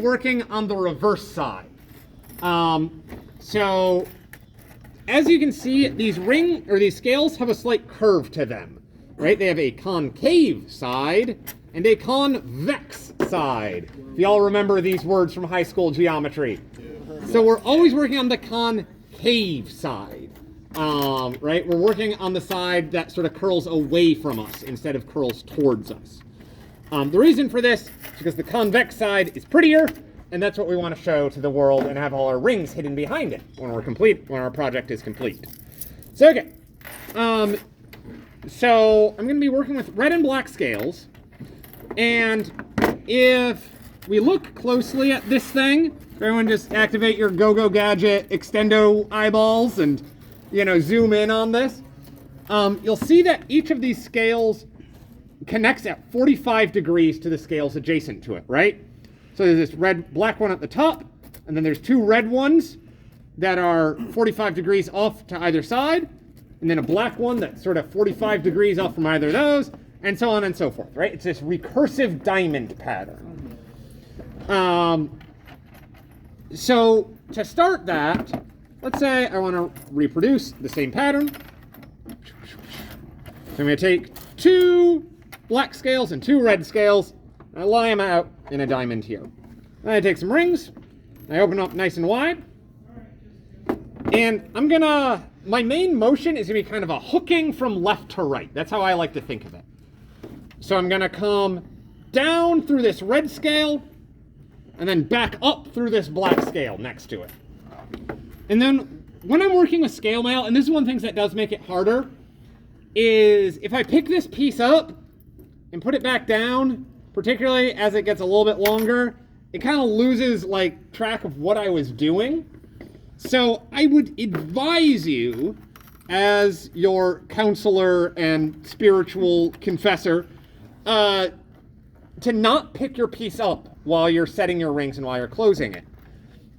working on the reverse side. So as you can see, these scales have a slight curve to them, right? They have a concave side and a convex side. If y'all remember these words from high school geometry. So we're always working on the concave side, right? We're working on the side that sort of curls away from us instead of curls towards us. The reason for this is because the convex side is prettier, and that's what we want to show to the world and have all our rings hidden behind it when our project is complete. So, okay. So I'm going to be working with red and black scales, and if we look closely at this thing, everyone just activate your Go-Go Gadget extendo eyeballs and, zoom in on this. You'll see that each of these scales connects at 45 degrees to the scales adjacent to it, right? So there's this black one at the top, and then there's two red ones that are 45 degrees off to either side, and then a black one that's sort of 45 degrees off from either of those, and so on and so forth, right? It's this recursive diamond pattern. So to start that, let's say I want to reproduce the same pattern. So I'm going to take two black scales and two red scales, and I lie them out in a diamond here. Then I take some rings, I open up nice and wide, and my main motion is going to be kind of a hooking from left to right. That's how I like to think of it. So I'm going to come down through this red scale, and then back up through this black scale next to it. And then when I'm working with scale mail, and this is one of the things that does make it harder, is if I pick this piece up and put it back down, particularly as it gets a little bit longer, it kind of loses track of what I was doing. So I would advise you, as your counselor and spiritual confessor, to not pick your piece up while you're setting your rings and while you're closing it.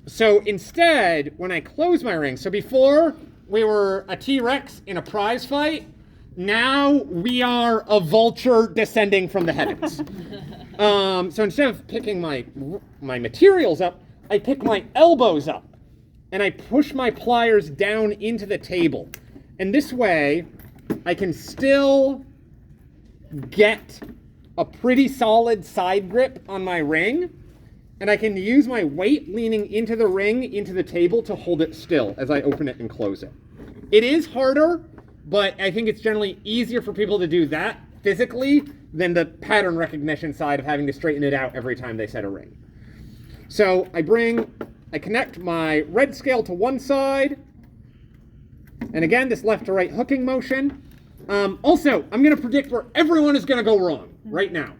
So instead, when I close my rings, so before we were a T-Rex in a prize fight, now we are a vulture descending from the heavens. So instead of picking my materials up, I pick my elbows up and I push my pliers down into the table. And this way, I can still get a pretty solid side grip on my ring, and I can use my weight leaning into the ring, into the table, to hold it still as I open it and close it. It is harder, but I think it's generally easier for people to do that physically than the pattern recognition side of having to straighten it out every time they set a ring. So I connect my red scale to one side, and again, this left to right hooking motion. Also, I'm going to predict where everyone is going to go wrong right now.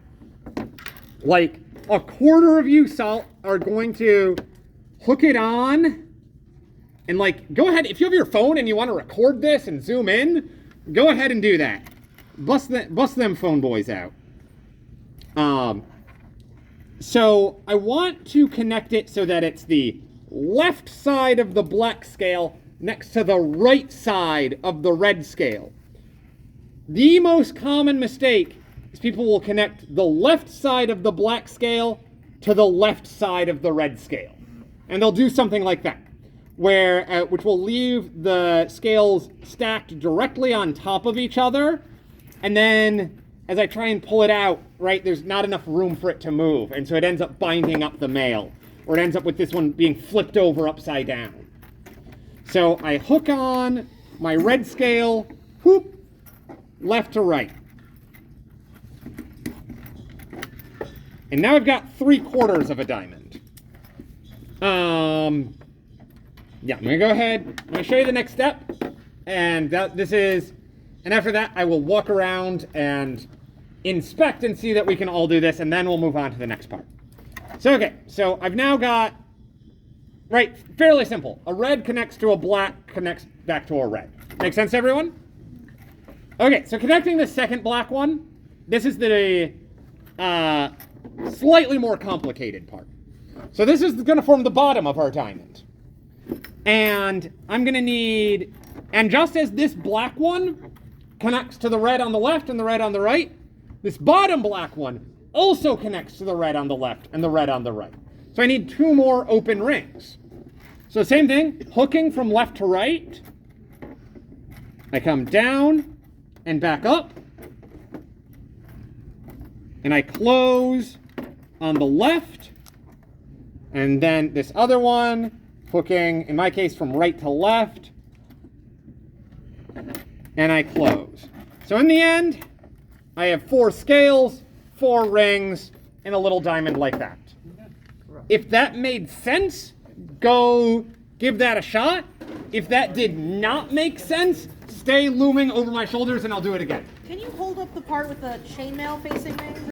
Like, a quarter of you are going to hook it on, and go ahead, if you have your phone and you want to record this and zoom in, go ahead and do that. Bust them phone boys out. So I want to connect it so that it's the left side of the black scale next to the right side of the red scale. The most common mistake is people will connect the left side of the black scale to the left side of the red scale. And they'll do something like that, which will leave the scales stacked directly on top of each other. And then as I try and pull it out, right, there's not enough room for it to move. And so it ends up binding up the mail, or it ends up with this one being flipped over upside down. So I hook on my red scale, whoop, left to right. And now I've got 3/4 of a diamond. Yeah, I'm gonna go ahead, I'm gonna show you the next step. And after that, I will walk around and inspect and see that we can all do this, and then we'll move on to the next part. So, okay, so I've now got, right, fairly simple. A red connects to a black, connects back to a red. Make sense, everyone? Okay, so connecting the second black one, this is the slightly more complicated part. So this is going to form the bottom of our diamond. And I'm going to need, and just as this black one connects to the red on the left and the red on the right, this bottom black one also connects to the red on the left and the red on the right. So I need 2 more open rings. So same thing, hooking from left to right. I come down and back up. And I close on the left. And then this other one, hooking, in my case, from right to left. And I close. So in the end, I have 4 scales, 4 rings, and a little diamond like that. If that made sense, go give that a shot. If that did not make sense, stay looming over my shoulders and I'll do it again. Can you hold up the part with the chainmail facing me?